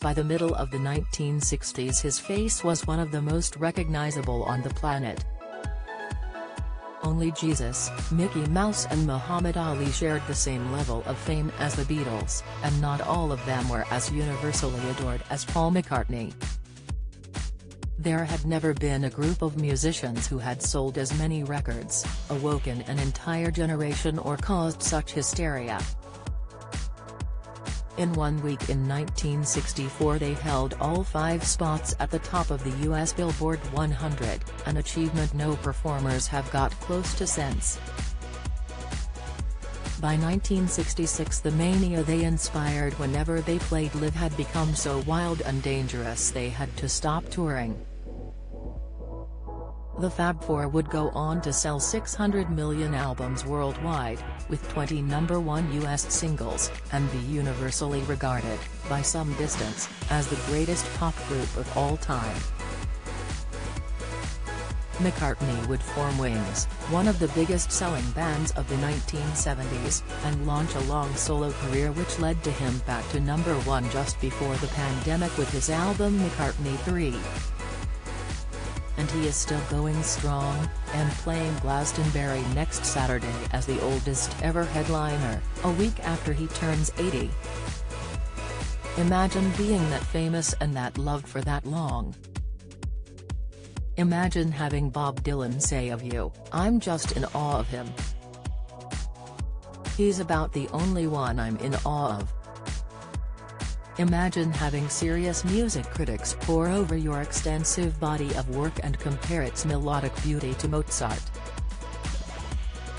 By the middle of the 1960s his face was one of the most recognizable on the planet. Only Jesus, Mickey Mouse and Muhammad Ali shared the same level of fame as the Beatles, and not all of them were as universally adored as Paul McCartney. There had never been a group of musicians who had sold as many records, awoken an entire generation or caused such hysteria. In 1 week in 1964 they held all 5 spots at the top of the US Billboard 100, an achievement no performers have got close to since. By 1966 the mania they inspired whenever they played live had become so wild and dangerous they had to stop touring. The Fab Four would go on to sell 600 million albums worldwide, with 20 #1 US singles, and be universally regarded, by some distance, as the greatest pop group of all time. McCartney would form Wings, one of the biggest-selling bands of the 1970s, and launch a long solo career which led to him back to #1 just before the pandemic with his album McCartney 3. And he is still going strong, and playing Glastonbury next Saturday as the oldest ever headliner, a week after he turns 80. Imagine being that famous and that loved for that long. Imagine having Bob Dylan say of you, "I'm just in awe of him. He's about the only one I'm in awe of." Imagine having serious music critics pore over your extensive body of work and compare its melodic beauty to Mozart.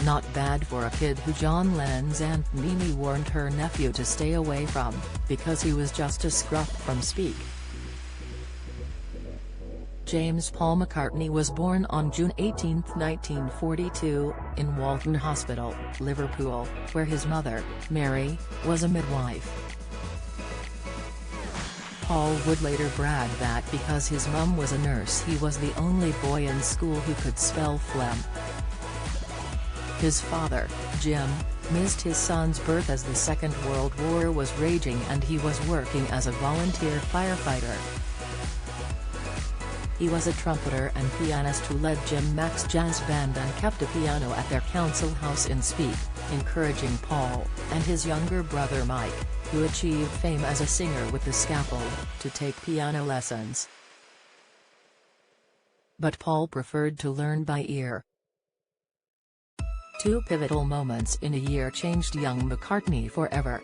Not bad for a kid who John Lennon's Aunt Mimi warned her nephew to stay away from, because he was just a scruff from Speak. James Paul McCartney was born on June 18, 1942, in Walton Hospital, Liverpool, where his mother, Mary, was a midwife. Paul would later brag that because his mum was a nurse he was the only boy in school who could spell phlegm. His father, Jim, missed his son's birth as the Second World War was raging and he was working as a volunteer firefighter. He was a trumpeter and pianist who led Jim Mack's jazz band and kept a piano at their council house in Speke, encouraging Paul, and his younger brother Mike, who achieved fame as a singer with the scaffold, to take piano lessons. But Paul preferred to learn by ear. 2 pivotal moments in a year changed young McCartney forever.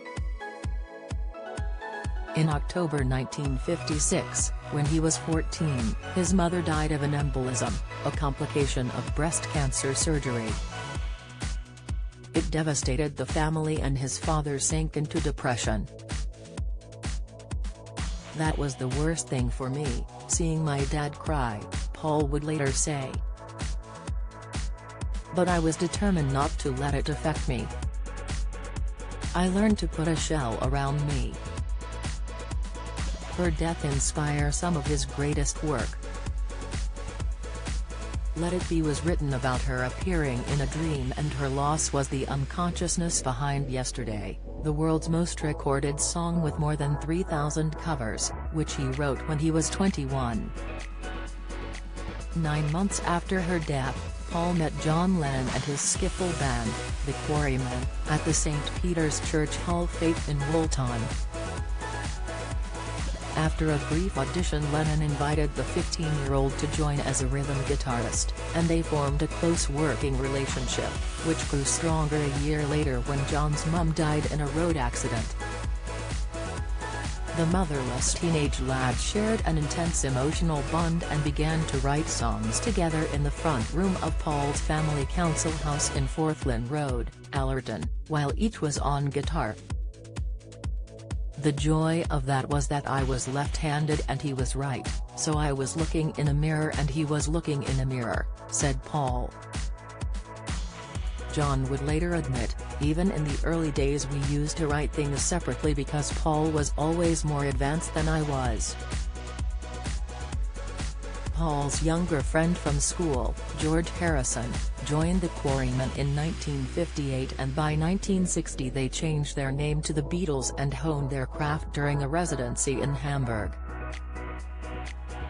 In October 1956, when he was 14, his mother died of an embolism, a complication of breast cancer surgery. It devastated the family and his father sank into depression. "That was the worst thing for me, seeing my dad cry," Paul would later say. "But I was determined not to let it affect me. I learned to put a shell around me." Her death inspires some of his greatest work. Let It Be was written about her appearing in a dream, and her loss was the unconsciousness behind Yesterday, the world's most recorded song with more than 3,000 covers, which he wrote when he was 21. 9 months after her death, Paul met John Lennon and his skiffle band, the Quarrymen, at the St. Peter's Church Hall Faith in Woolton. After a brief audition, Lennon invited the 15-year-old to join as a rhythm guitarist, and they formed a close working relationship, which grew stronger a year later when John's mum died in a road accident. The motherless teenage lad shared an intense emotional bond and began to write songs together in the front room of Paul's family council house in Forthlin Road, Allerton, while each was on guitar. "The joy of that was that I was left-handed and he was right, so I was looking in a mirror and he was looking in a mirror," said Paul. John would later admit, "Even in the early days we used to write things separately because Paul was always more advanced than I was." Paul's younger friend from school, George Harrison, joined the Quarrymen in 1958, and by 1960 they changed their name to the Beatles and honed their craft during a residency in Hamburg.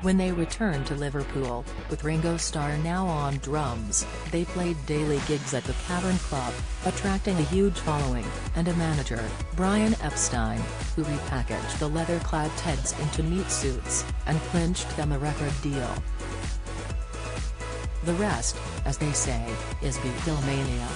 When they returned to Liverpool, with Ringo Starr now on drums, they played daily gigs at the Cavern Club, attracting a huge following, and a manager, Brian Epstein, who repackaged the leather-clad Teds into meat suits, and clinched them a record deal. The rest, as they say, is Beatlemania.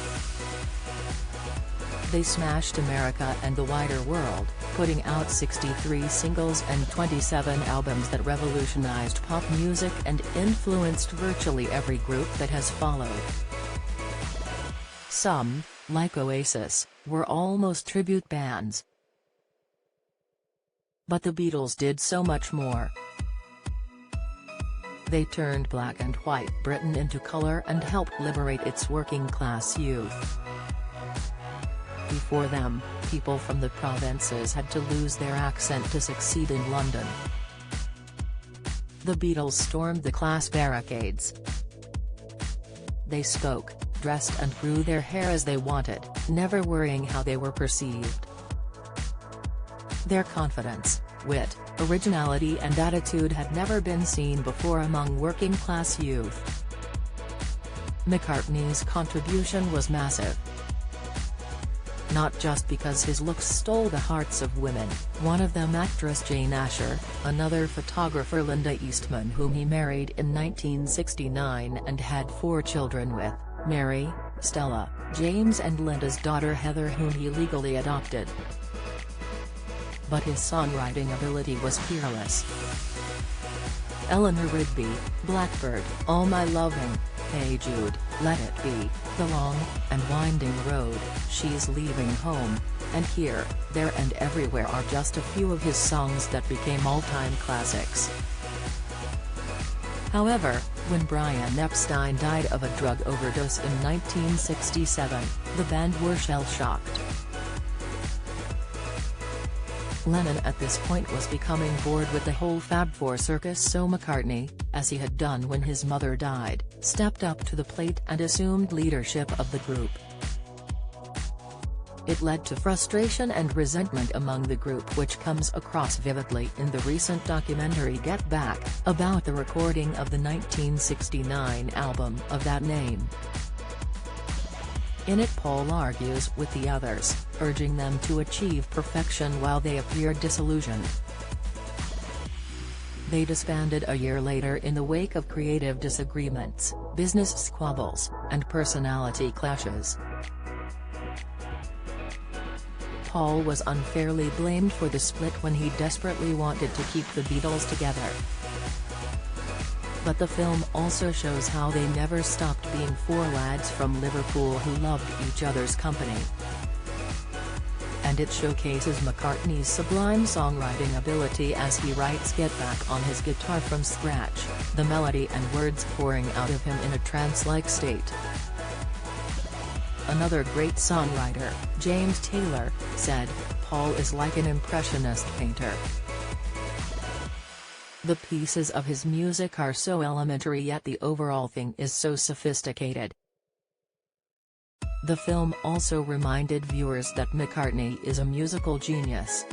They smashed America and the wider world, putting out 63 singles and 27 albums that revolutionized pop music and influenced virtually every group that has followed. Some, like Oasis, were almost tribute bands. But the Beatles did so much more. They turned black and white Britain into color and helped liberate its working-class youth. Before them, people from the provinces had to lose their accent to succeed in London. The Beatles stormed the class barricades. They spoke, dressed and grew their hair as they wanted, never worrying how they were perceived. Their confidence, wit, originality and attitude had never been seen before among working-class youth. McCartney's contribution was massive. Not just because his looks stole the hearts of women, one of them actress Jane Asher, another photographer Linda Eastman, whom he married in 1969 and had 4 children with, Mary, Stella, James and Linda's daughter Heather, whom he legally adopted. But his songwriting ability was fearless. Eleanor Rigby, Blackbird, All My Loving, Hey Jude, Let It Be, The Long and Winding Road, She's Leaving Home, and Here, There and Everywhere are just a few of his songs that became all-time classics. However, when Brian Epstein died of a drug overdose in 1967, the band were shell-shocked. Lennon at this point was becoming bored with the whole Fab Four circus, so McCartney, as he had done when his mother died, stepped up to the plate and assumed leadership of the group. It led to frustration and resentment among the group, which comes across vividly in the recent documentary Get Back, about the recording of the 1969 album of that name. In it, Paul argues with the others, urging them to achieve perfection while they appeared disillusioned. They disbanded a year later in the wake of creative disagreements, business squabbles, and personality clashes. Paul was unfairly blamed for the split when he desperately wanted to keep the Beatles together. But the film also shows how they never stopped being 4 lads from Liverpool who loved each other's company. And it showcases McCartney's sublime songwriting ability as he writes Get Back on his guitar from scratch, the melody and words pouring out of him in a trance-like state. Another great songwriter, James Taylor, said, "Paul is like an impressionist painter. The pieces of his music are so elementary, yet the overall thing is so sophisticated." The film also reminded viewers that McCartney is a musical genius.